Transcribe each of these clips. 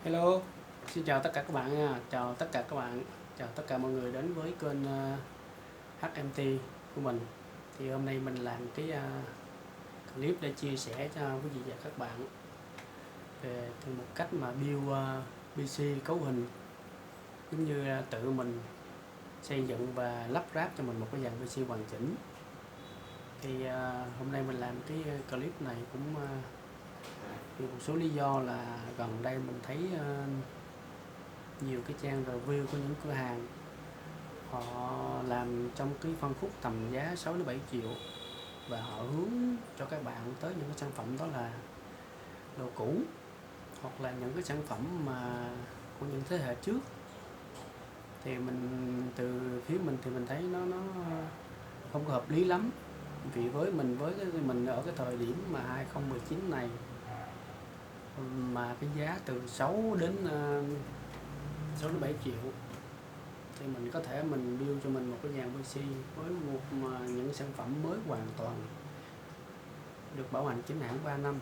Hello, xin chào tất cả các bạn nha, chào tất cả các bạn, chào tất cả mọi người đến với kênh HMT của mình. Thì hôm nay mình làm cái clip để chia sẻ cho quý vị và các bạn về một cách mà build PC cấu hình, giống như tự mình xây dựng và lắp ráp cho mình một cái dàn PC hoàn chỉnh. Thì hôm nay mình làm cái clip này cũng vì một số lý do là gần đây mình thấy nhiều cái trang review của những cửa hàng họ làm trong cái phân khúc tầm giá 6 đến 7 triệu và họ hướng cho các bạn tới những cái sản phẩm đó là đồ cũ hoặc là những cái sản phẩm mà của những thế hệ trước. Thì từ phía mình thì mình thấy nó không có hợp lý lắm, vì với mình ở cái thời điểm mà 2019 này mà cái giá từ 6 đến 7 triệu thì mình có thể mình build cho mình một cái dàn PC với những sản phẩm mới hoàn toàn, được bảo hành chính hãng 3 năm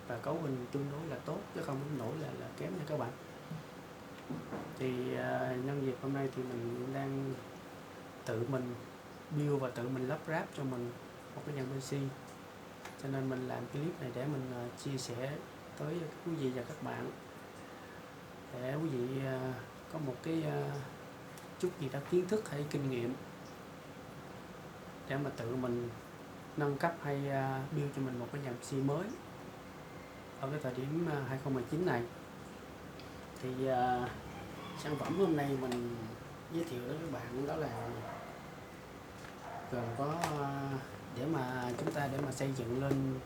và cấu hình tương đối là tốt chứ không đến nỗi là kém nha các bạn. Thì nhân dịp hôm nay thì mình đang tự mình build và tự mình lắp ráp cho mình một cái dàn PC, cho nên mình làm cái clip này để mình chia sẻ tới quý vị và các bạn, để quý vị có một cái chút gì đó kiến thức hay kinh nghiệm để mà tự mình nâng cấp hay build cho mình một cái dàn PC mới ở cái thời điểm 2019 này. Thì sản phẩm hôm nay mình giới thiệu đến các bạn đó là gồm có để mà xây dựng lên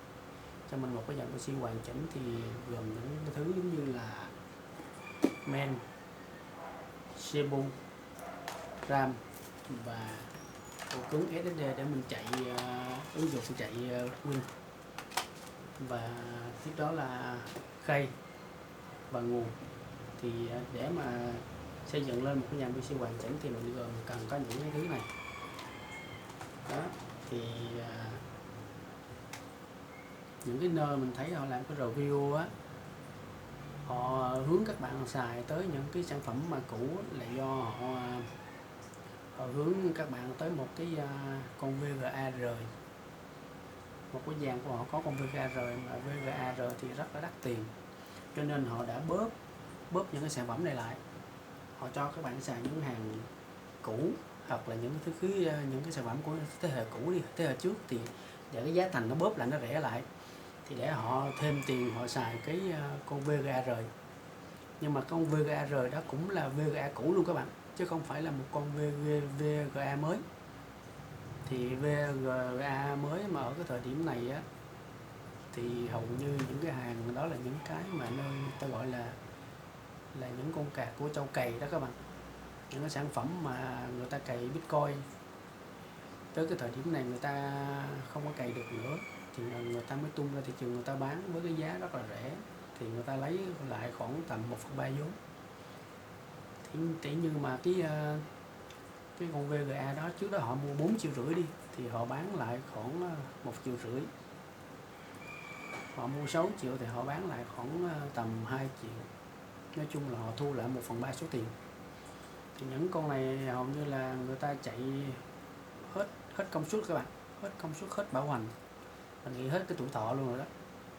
cho mình một cái dàn PC hoàn chỉnh thì gồm những cái thứ giống như là main, CPU, RAM và ổ cứng SSD để mình chạy ứng dụng chạy Win, và tiếp đó là khay và nguồn. Thì để mà xây dựng lên một cái dàn PC hoàn chỉnh thì mình gồm cần có những cái thứ này đó. Thì những cái nơi mình thấy họ làm cái review á, họ hướng các bạn xài tới những cái sản phẩm mà cũ là do họ hướng các bạn tới một cái con VGA rời, một cái dàn của họ có con VGA rời, mà VGA rời thì rất là đắt tiền, cho nên họ đã bóp những cái sản phẩm này lại, họ cho các bạn xài những hàng cũ hoặc là những cái sản phẩm của thế hệ cũ đi, thế hệ trước, thì để cái giá thành nó bóp lại, nó rẻ lại, thì để họ thêm tiền họ xài cái con VGA rời. Nhưng mà con VGA rời đó cũng là VGA cũ luôn các bạn, chứ không phải là một con VGA mới. Thì VGA mới mà ở cái thời điểm này á, thì hầu như những cái hàng đó là những cái mà nơi ta gọi là những con cạc của châu cày đó các bạn, những cái sản phẩm mà người ta cày Bitcoin. Tới cái thời điểm này người ta không có cày được nữa thì người ta mới tung ra thị trường, người ta bán với cái giá rất là rẻ, thì người ta lấy lại khoảng tầm 1/3 vốn. Thì nhưng mà cái con VGA đó trước đó họ mua 4,5 triệu đi, thì họ bán lại khoảng 1,5 triệu. Họ mua 6 triệu thì họ bán lại khoảng tầm 2 triệu. Nói chung là họ thu lại 1/3 số tiền. Thì những con này hầu như là người ta chạy hết công suất các bạn, hết công suất, hết bảo hành, mình nghĩ hết cái tuổi thọ luôn rồi đó.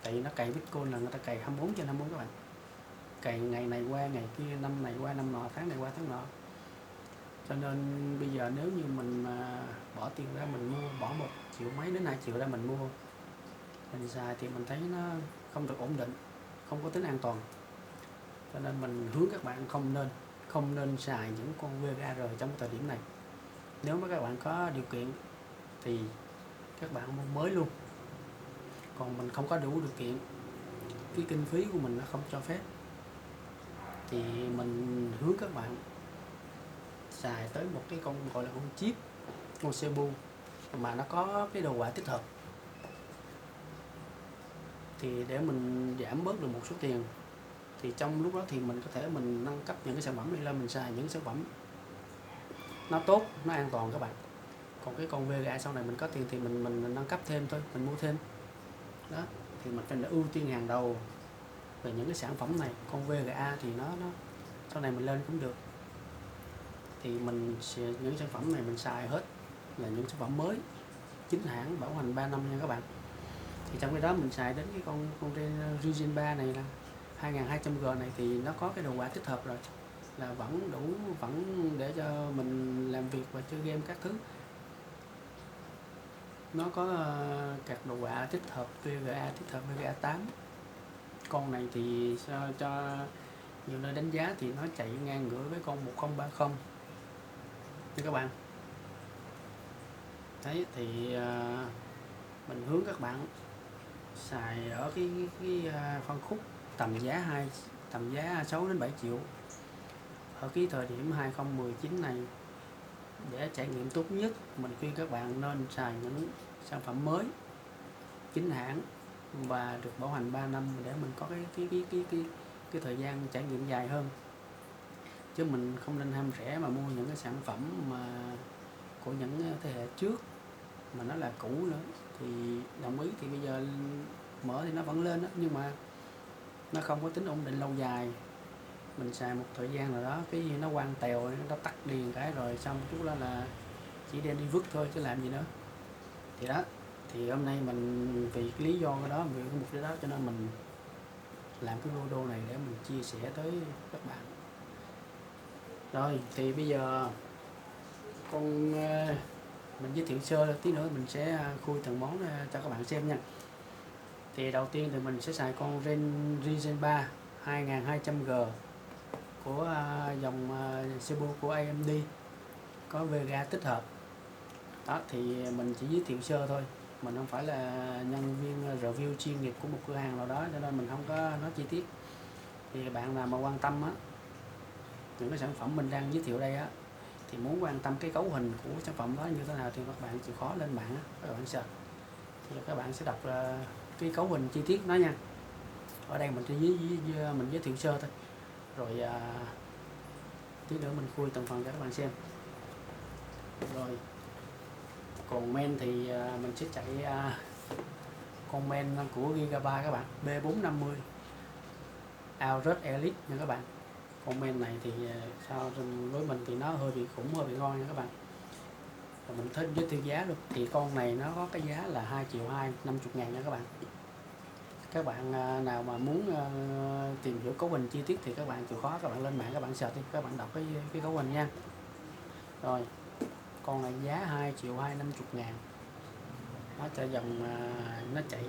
Tại vì nó cày Bitcoin là người ta cày 24/24 các bạn, cày ngày này qua ngày kia, năm này qua năm nọ, tháng này qua tháng nọ. Cho nên bây giờ nếu như mình bỏ tiền ra mình mua, bỏ 1 triệu mấy đến 2 triệu ra mình mua, mình xài thì mình thấy nó không được ổn định, không có tính an toàn. Cho nên mình hướng các bạn không nên xài những con VGA rời trong thời điểm này. Nếu mà các bạn có điều kiện thì các bạn mua mới luôn, còn mình không có đủ điều kiện, cái kinh phí của mình nó không cho phép, thì mình hướng các bạn xài tới một cái con gọi là con chip, con CPU mà nó có cái đồ họa tích hợp, thì để mình giảm bớt được một số tiền. Thì trong lúc đó thì mình có thể mình nâng cấp những cái sản phẩm này lên, mình xài những sản phẩm nó tốt, nó an toàn các bạn. Còn cái con VGA sau này mình có tiền thì mình nâng cấp thêm thôi, mình mua thêm đó. Thì mình phải ưu tiên hàng đầu về những cái sản phẩm này. Con VGA thì nó sau này mình lên cũng được, thì mình sẽ những sản phẩm này mình xài hết là những sản phẩm mới chính hãng, bảo hành 3 năm nha các bạn. Thì trong cái đó mình xài đến cái con Ryzen 3 này là 2200G này, thì nó có cái đồ họa tích hợp rồi, là vẫn đủ, vẫn để cho mình làm việc và chơi game các thứ. Nó có các đồ họa tích hợp VGA, tích hợp VGA 8. Con này thì cho nhiều nơi đánh giá thì nó chạy ngang ngửa với con 1030 nha các bạn. Đấy thì mình hướng các bạn xài ở cái phân khúc tầm giá 6 đến 7 triệu ở cái thời điểm 2019 này. Để trải nghiệm tốt nhất, mình khuyên các bạn nên xài những sản phẩm mới chính hãng và được bảo hành 3 năm để mình có cái thời gian trải nghiệm dài hơn. Chứ mình không nên ham rẻ mà mua những cái sản phẩm mà của những thế hệ trước mà nó là cũ nữa. Thì đồng ý, thì bây giờ mở thì nó vẫn lên đó, nhưng mà nó không có tính ổn định lâu dài. Mình xài một thời gian nào đó cái gì nó quang tèo, nó tắt liền cái rồi xong chút đó là chỉ đem đi vứt thôi chứ làm gì nữa. Thì đó, thì hôm nay mình vì cái lý do đó, vì cái mục đích đó, cho nên mình làm cái video này để mình chia sẻ tới các bạn. Rồi thì bây giờ mình giới thiệu sơ, tí nữa mình sẽ khui từng món cho các bạn xem nha. Thì đầu tiên thì mình sẽ xài con Ryzen 3 2200G của dòng CPU của AMD, có VGA tích hợp. Đó thì mình chỉ giới thiệu sơ thôi, mình không phải là nhân viên review chuyên nghiệp của một cửa hàng nào đó, cho nên mình không có nói chi tiết. Thì bạn nào mà quan tâm á, những cái sản phẩm mình đang giới thiệu đây á, thì muốn quan tâm cái cấu hình của sản phẩm đó như thế nào thì các bạn chịu khó lên mạng á, các bạn search thì các bạn sẽ đọc cái cấu hình chi tiết nó nha. Ở đây mình chỉ mình giới thiệu sơ thôi, rồi tí nữa mình khui từng phần cho các bạn xem. Rồi còn main thì mình sẽ chạy con main của Gigabyte các bạn, B450 Aorus Elite nha các bạn. Con main này thì sao với mình thì nó hơi bị khủng, hơi bị ngon nha các bạn. Và mình thích giới thiệu giá luôn, thì con này nó có cái giá là 2.250.000 nha các bạn. Các bạn nào mà muốn tìm hiểu cấu hình chi tiết thì các bạn chịu khó các bạn lên mạng, các bạn search đi, các bạn đọc cái cấu hình nha. Rồi con này giá 2.250.000, nó cho dòng nó chạy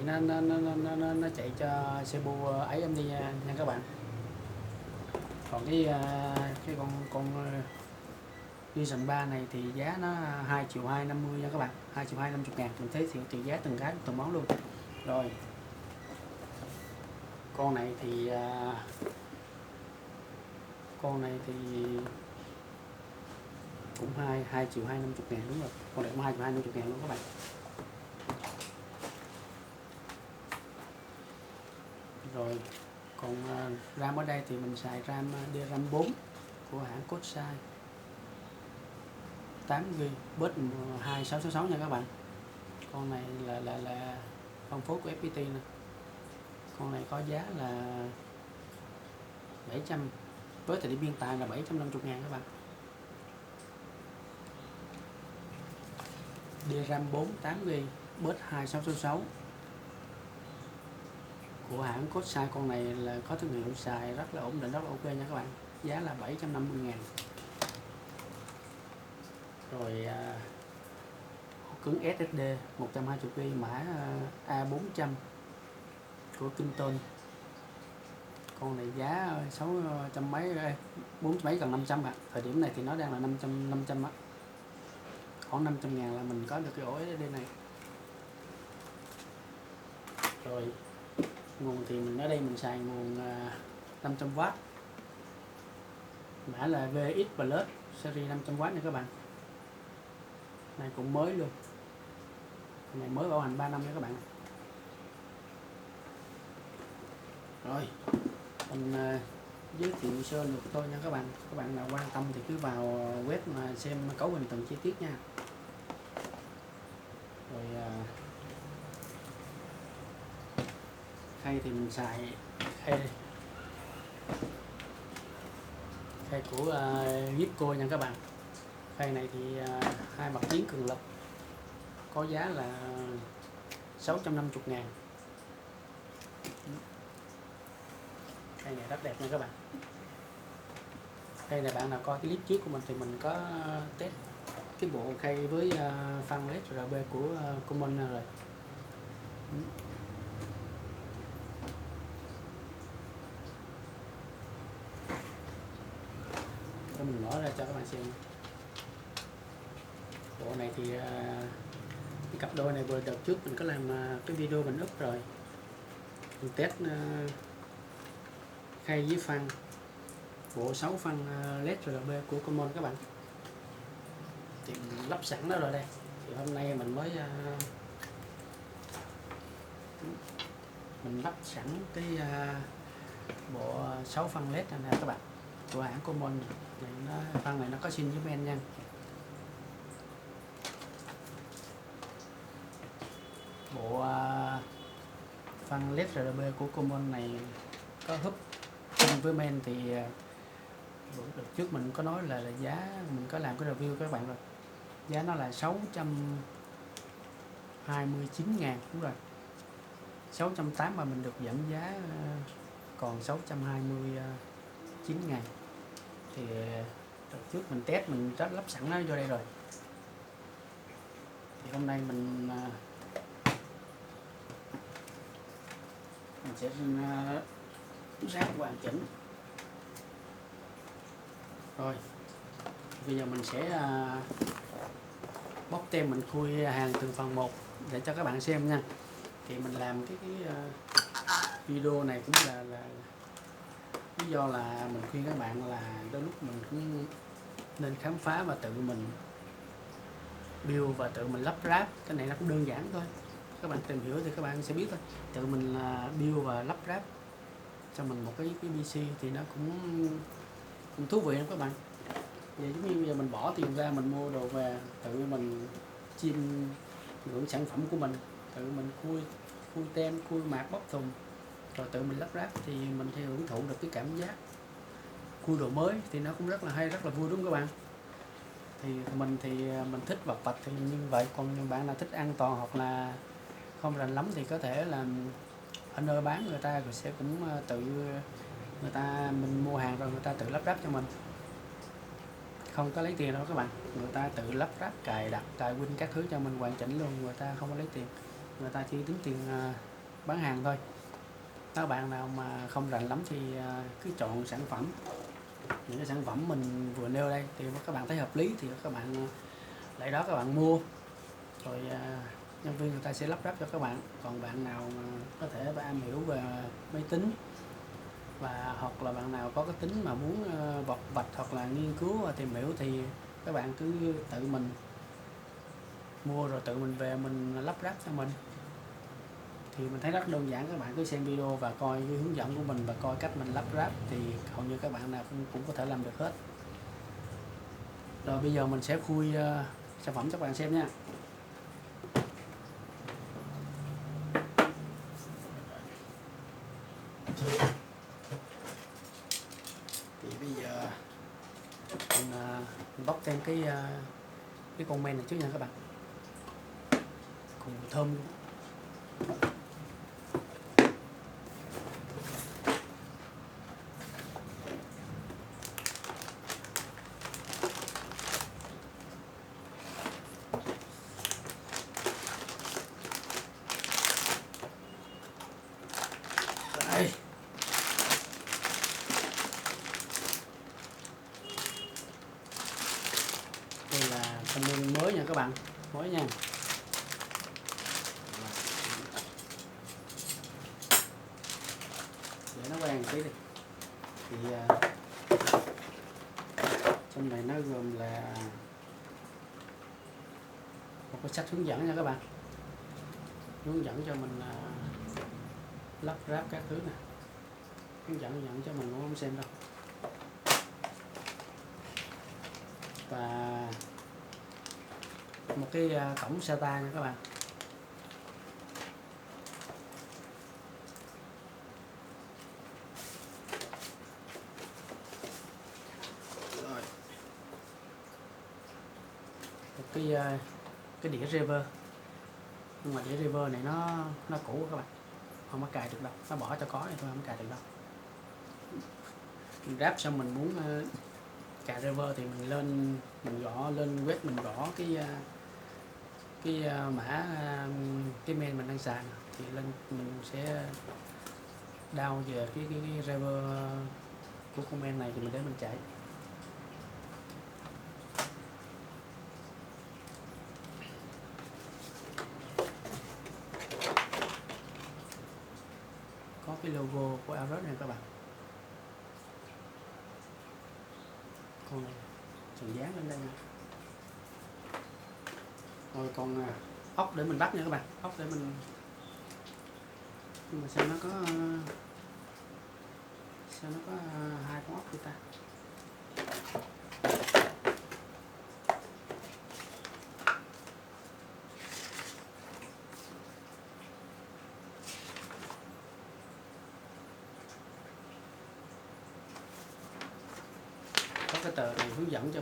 nó chạy cho CPU AMD nha các bạn. Còn cái con Ryzen 3 này thì giá nó 2.250.000 nha các bạn, 2.250.000. Mình thấy thì giá từng cái từng món luôn. Rồi con này thì cũng 2.250.000 đúng rồi, con này cũng 2.250.000 luôn các bạn. Rồi còn RAM ở đây thì mình xài RAM DRAM 4 của hãng Kotsai 8GB bus 2666 nha các bạn. Con này là phân phối của FPT nè. Con này có giá là 700, với thời điểm hiện tại là 750.000 các bạn. DRAM 4 8GB bus 2666 của hãng Kotsai. Con này là có thương hiệu, xài rất là ổn định, rất là ok nha các bạn. Giá là 750.000. Rồi cứng SSD 120GB mã A400 của Kingston. Con này giá 600 mấy, 4 mấy gần 500 ạ. Thời điểm này thì nó đang là 500 á. Khoảng 500.000 là mình có được cái ổ SSD này. Rồi nguồn thì mình ở đây mình xài nguồn 500W, mã là VX Plus series 500W nha các bạn. Này cũng mới luôn, này mới bảo hành 3 năm nha các bạn. Rồi mình giới thiệu sơ lược thôi nha các bạn. Các bạn nào quan tâm thì cứ vào web mà xem cấu hình từng chi tiết nha. Rồi khay thì mình xài Khay của Gipco nha các bạn. Khay này thì hai mặt chiến cường lực, có giá là 650.000. Khay này rất đẹp nha các bạn. Khay này bạn nào coi cái clip trước của mình thì mình có test cái bộ khay với phăng LED RB của Common rồi. Để mình mở ra cho các bạn xem. Bộ này thì cái cặp đôi này vừa đợt trước mình có làm cái video mình up rồi, mình test khay với phăng, bộ 6 phăng LED RB của Common các bạn. Thì mình lắp sẵn đó rồi đây. Thì hôm nay mình mới mình lắp sẵn cái bộ 6 phăng LED này nè các bạn, của hãng Common này. Phăng này nó có xin với men nha. Bộ phăng LED RB của Common này có húp xin với men thì đợt trước mình có nói là giá, mình có làm cái review các bạn rồi, giá nó là 629.000, đúng rồi, 680 mà mình được giảm giá còn 629.000. Thì đợt trước mình test mình đã lắp sẵn nó vô đây rồi. Thì hôm nay mình sẽ ráp hoàn chỉnh. Rồi bây giờ mình sẽ bóc tem, mình khui hàng từng phần một để cho các bạn xem nha. Thì mình làm cái video này cũng là lý do là mình khuyên các bạn là đôi lúc mình cũng nên khám phá và tự mình build và tự mình lắp ráp. Cái này nó cũng đơn giản thôi, các bạn tìm hiểu thì các bạn sẽ biết thôi. Tự mình build và lắp ráp cho mình một cái PC thì nó cũng thú vị lắm các bạn. Vậy giống như bây giờ mình bỏ tiền ra mình mua đồ về, tự mình chiêm ngưỡng sản phẩm của mình, tự mình khui tem, khui mạc, bóc thùng, rồi tự mình lắp ráp thì mình sẽ hưởng thụ được cái cảm giác khui đồ mới. Thì nó cũng rất là hay, rất là vui, đúng không các bạn? Thì mình thích vật vặt thì như vậy, còn bạn nào thích an toàn hoặc là không rành lắm thì có thể là ở nơi bán người ta rồi sẽ cũng tự mình mua hàng rồi người ta tự lắp ráp cho mình, không có lấy tiền đâu các bạn. Người ta tự lắp ráp, cài đặt, cài pin các thứ cho mình hoàn chỉnh luôn, người ta không có lấy tiền, người ta chỉ tính tiền bán hàng thôi. Các bạn nào mà không rành lắm thì cứ chọn sản phẩm, những cái sản phẩm mình vừa nêu đây thì các bạn thấy hợp lý thì các bạn lại đó các bạn mua, rồi nhân viên người ta sẽ lắp ráp cho các bạn. Còn bạn nào mà có thể am hiểu về máy tính và hoặc là bạn nào có cái tính mà muốn vật vạch hoặc là nghiên cứu và tìm hiểu thì các bạn cứ tự mình mua rồi tự mình về mình lắp ráp cho mình. Thì mình thấy rất đơn giản, các bạn cứ xem video và coi cái hướng dẫn của mình và coi cách mình lắp ráp thì hầu như các bạn nào cũng có thể làm được hết. Rồi bây giờ mình sẽ khui sản phẩm cho các bạn xem nha. Thì bây giờ mình bóc thêm cái con men này trước nha các bạn, cùng thơm. Đây. Đây là con men mới nha các bạn, mới nha. Để nó quen tí đi. Thì trong này nó gồm là một cái sách hướng dẫn nha các bạn, hướng dẫn cho mình lắp ráp các thứ nè, hướng dẫn cho mình cũng không xem đâu. Và một cái cổng SATA nha các bạn. cái đĩa reverb, nhưng mà đĩa reverb này nó cũ các bạn, không có cài được đâu, nó bỏ cho có thì thôi, không cài được đâu. Mình ráp xong mình muốn cài reverb thì mình gõ lên web, mình gõ cái mã cái main mình đang xài thì lên mình sẽ down về cái reverb của con main này thì mình để mình chạy. Có cái logo của Aorus này các bạn, con này mình dán lên đây nè. Rồi còn ốc để mình bắt nha các bạn, ốc để mình, nhưng mà sao nó có hai con ốc vậy ta? Có cái tờ này hướng dẫn cho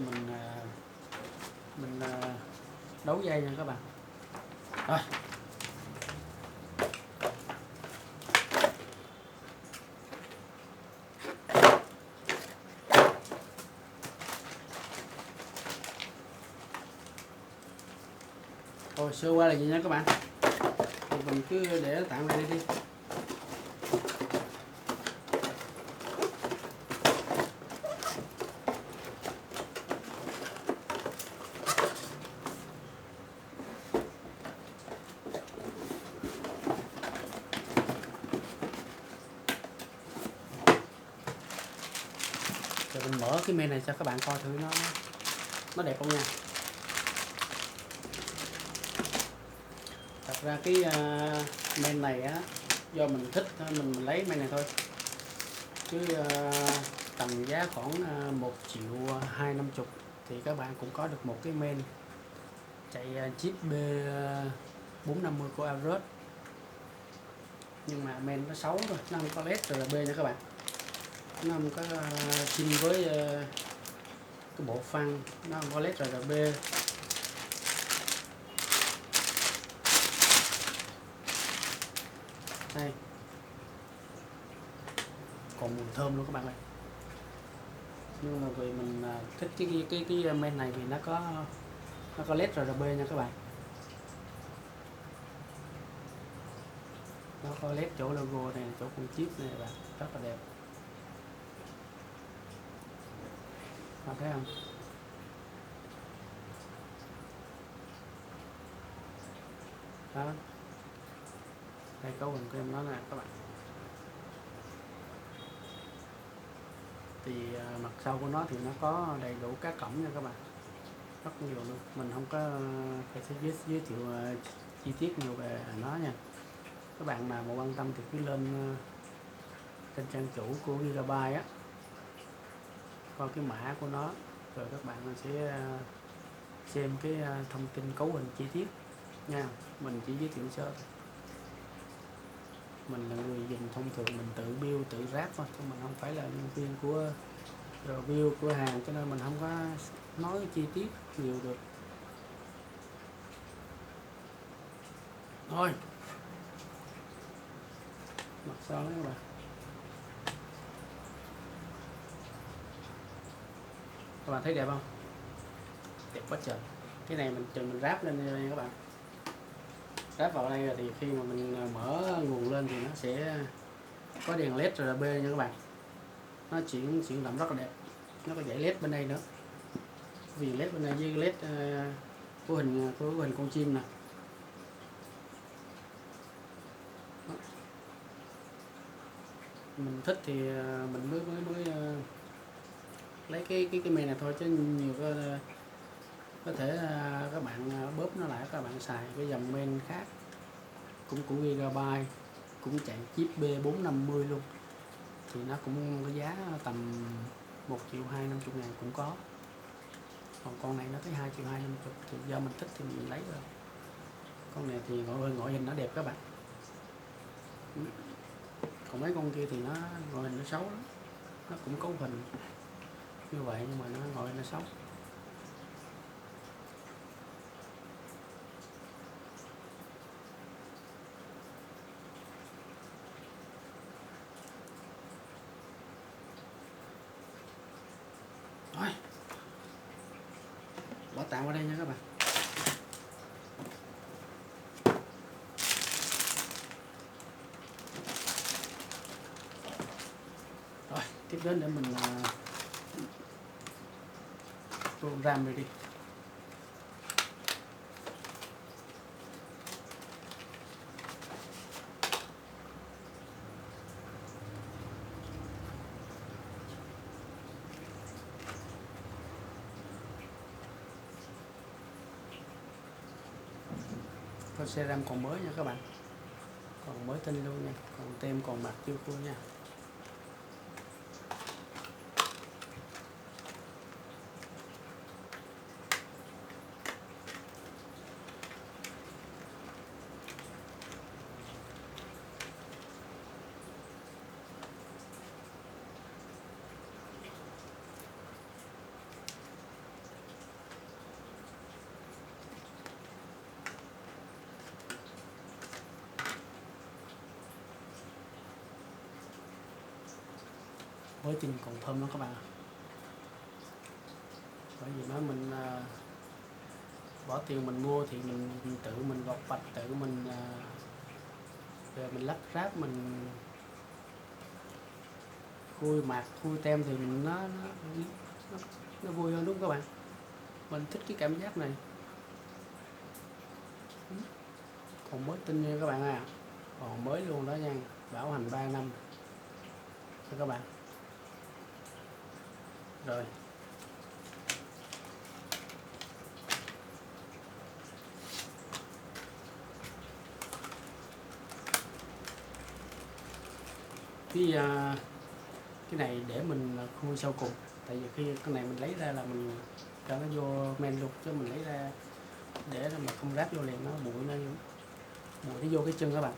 mình đấu dây nha các bạn. Rồi. Rồi sơ qua là gì nha các bạn. Thì mình cứ để tạm lại đi. Rồi mình mở cái main này cho các bạn coi thử nó đẹp không nha. Thật ra cái main này á, do mình thích mình lấy main này thôi, chứ tầm giá khoảng 1.250.000 thì các bạn cũng có được một cái main chạy chip B450 của Aorus, nhưng mà main nó xấu rồi, nó không có led RGB nha các bạn, nó không có xin với cái bộ phăng, nó không có led RGB. Đây, còn mùi thơm luôn các bạn ơi. Nhưng mà vì mình thích cái main này vì nó có led RGB nha các bạn, nó có led chỗ logo này, chỗ con chip này bạn, rất là đẹp. Bạn thấy không? Đó, đây cấu hình của em nó nè các bạn. Thì mặt sau của nó thì nó có đầy đủ các cổng nha các bạn, rất nhiều luôn. Mình không có phải giới thiệu chi tiết nhiều về nó nha. Các bạn nào mà quan tâm thì cứ lên kênh trang chủ của Gigabyte á, coi cái mã của nó, rồi các bạn sẽ xem cái thông tin cấu hình chi tiết nha. Mình chỉ giới thiệu sơ, mình là người dùng thông thường, mình tự build tự ráp thôi, chứ mình không phải là nhân viên của review cửa hàng, cho nên mình không có nói chi tiết nhiều được. Thôi mặt sau đó các bạn, các bạn thấy đẹp không? Đẹp quá trời. Cái này mình ráp lên đây các bạn, ráp vào đây thì khi mà mình mở nguồn lên thì nó sẽ có đèn led RGB nha các bạn, nó chuyển động rất là đẹp. Nó có dãy led bên đây nữa, vì led bên đây với led của hình con chim nè. Mình thích thì mình mới lấy cái main này thôi, chứ nhiều có thể các bạn bóp nó lại, các bạn xài cái dòng main khác cũng của Gigabyte, cũng chạy chip B450 luôn, thì nó cũng có giá tầm 1.250.000 cũng có. Còn con này nó tới 2.250.000 thì do mình thích thì mình lấy rồi. Con này thì ngoại hình nó đẹp các bạn, còn mấy con kia thì nó ngoại hình nó xấu lắm. Nó cũng cấu hình như vậy nhưng mà nó ngoại hình nó xấu. bỏ tạm vào đây nha các bạn. Rồi tiếp đến để mình program này đi. Tôi sẽ RAM còn mới nha các bạn, còn mới tinh luôn nha, còn tem còn mặt chưa full nha. Mới tinh còn thơm lắm các bạn ạ. Bởi vì nói mình bỏ tiền mình mua thì mình tự mình gọt vạch, tự mình về mình lắp ráp, mình khui mạc khui tem thì nó vui hơn đúng không các bạn. Mình thích cái cảm giác này. Còn mới tinh nha các bạn à, còn mới luôn đó nha, bảo hành 3 năm cho các bạn. Rồi cái này để mình khui sau cùng, tại vì khi cái này mình lấy ra là mình cho nó vô men luôn, chứ mình lấy ra để mà không ráp vô liền nó bụi nó vô cái chân các bạn.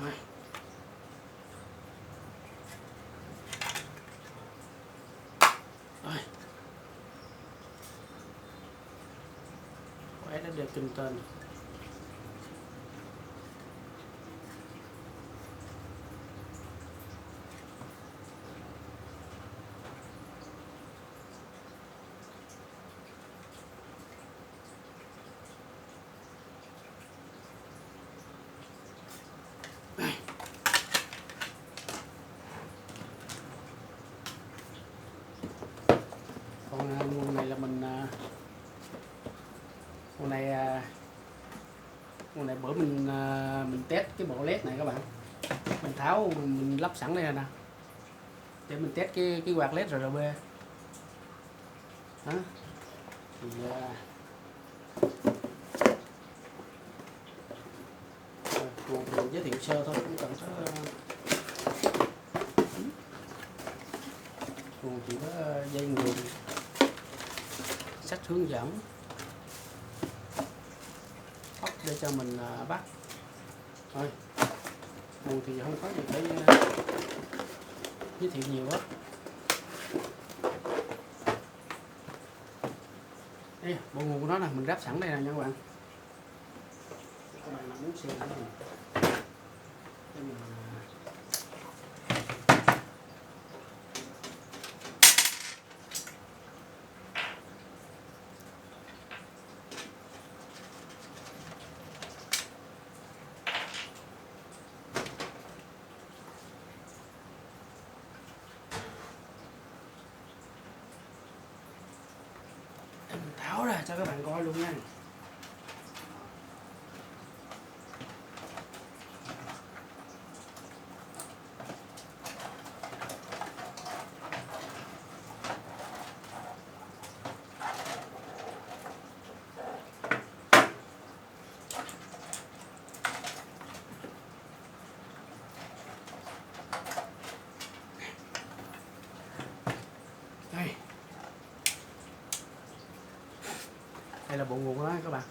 Rồi. Rồi. Quái đã được kinh tên. Còn nguồn này là nguồn này bữa mình test cái bộ led này các bạn, mình tháo mình lắp sẵn đây nè để mình test cái quạt led RGB đó. Thì mình giới thiệu sơ thôi, cũng cần nguồn chỉ có dây nguồn, sách hướng dẫn, ốc để cho mình bắt. Thôi nguồn thì không có gì phải giới thiệu nhiều hết. Đây bộ nguồn của nó là mình ráp sẵn đây nè nha các bạn. Các bạn nào muốn xem nữa thì mình tháo ra cho các bạn coi luôn nha. Đây Đây là bộ nguồn của nó các bạn,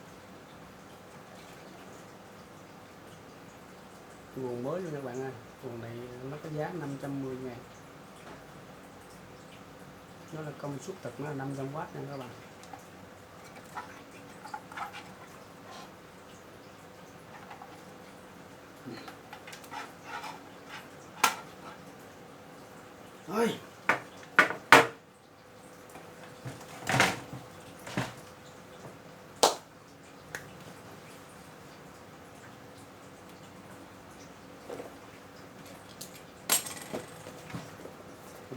nguồn mới luôn các bạn ơi. Nguồn này nó có giá 510.000, nó là công suất thực, nó là 500W nha các bạn. Thôi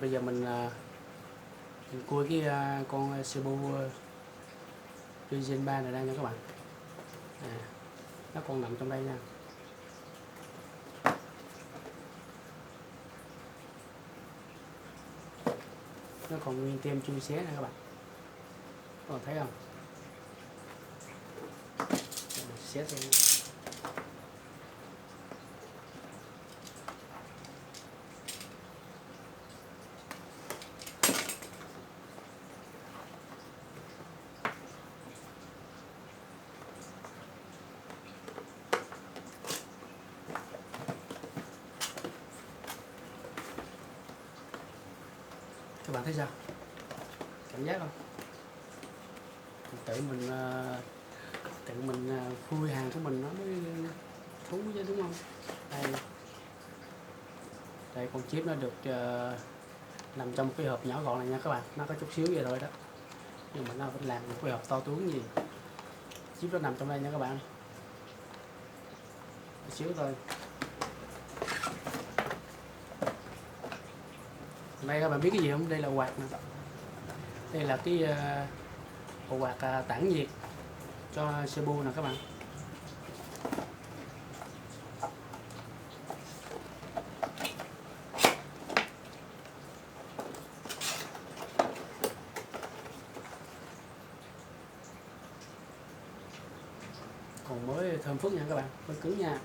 bây giờ mình cua cái con Cebu Region 3 này ra nha các bạn. Nó còn nằm trong đây nha. Nó còn nguyên tem chui xé nè các bạn, các bạn thấy không? Xé thêm. Các bạn thấy sao? Cảm giác không? Tự mình khui hàng của mình nó mới thú chứ, đúng không? Đây con chip nó được nằm trong cái hộp nhỏ gọn này nha các bạn. Nó có chút xíu vậy thôi đó, nhưng mà nó vẫn làm một cái hộp to tướng gì. Chip nó nằm trong đây nha các bạn, một xíu thôi. Đây các bạn biết cái gì không? Đây là quạt nè. Đây là cái bộ quạt tản nhiệt cho Cebu nè các bạn. Còn mới thơm phức nha các bạn, hơi cứng nha.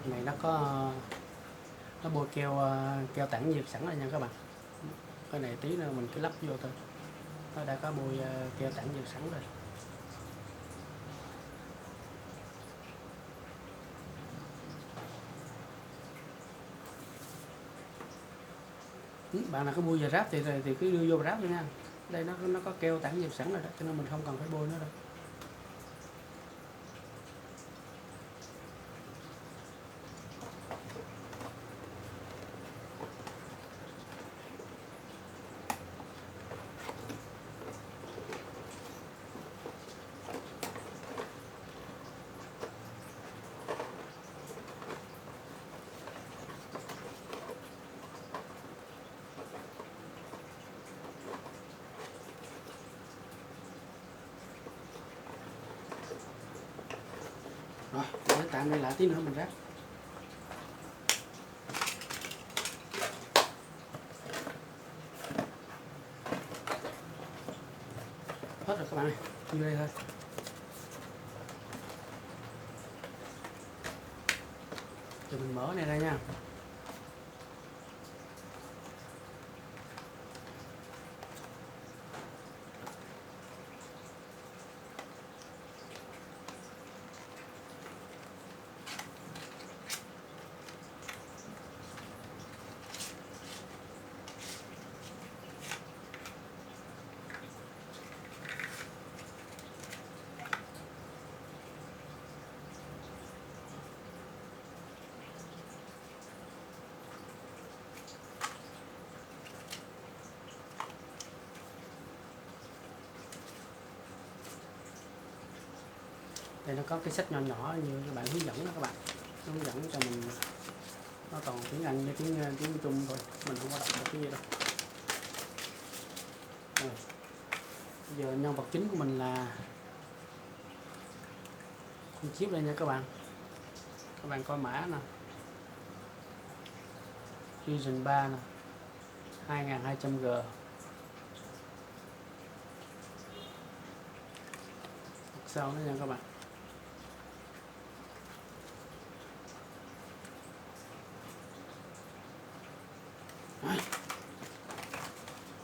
Cái này nó bôi keo tản nhiệt sẵn rồi nha các bạn. Cái này tí nữa mình cứ lắp vô thôi, nó đã có bôi keo tản nhiệt sẵn rồi. Bạn nào có bôi giờ ráp thì cứ đưa vô ráp thôi nha. Đây nó có keo tản nhiệt sẵn rồi đó, cho nên mình không cần phải bôi nữa đâu. Rồi, để tạm đây lại tí nữa mình ráp. Hết rồi các bạn ơi, như đây thôi. Rồi mình mở này ra nha. Đây nó có cái sách nhỏ nhỏ như các bạn hướng dẫn đó các bạn, nó hướng dẫn cho mình. Nó toàn tiếng Anh với tiếng Trung thôi, mình không có đọc được cái gì đâu. Rồi. Giờ nhân vật chính của mình là con chip đây nha các bạn. Các bạn coi mã nè, Fusion 3 nè, 2200G. Sau nữa nha các bạn. Đấy.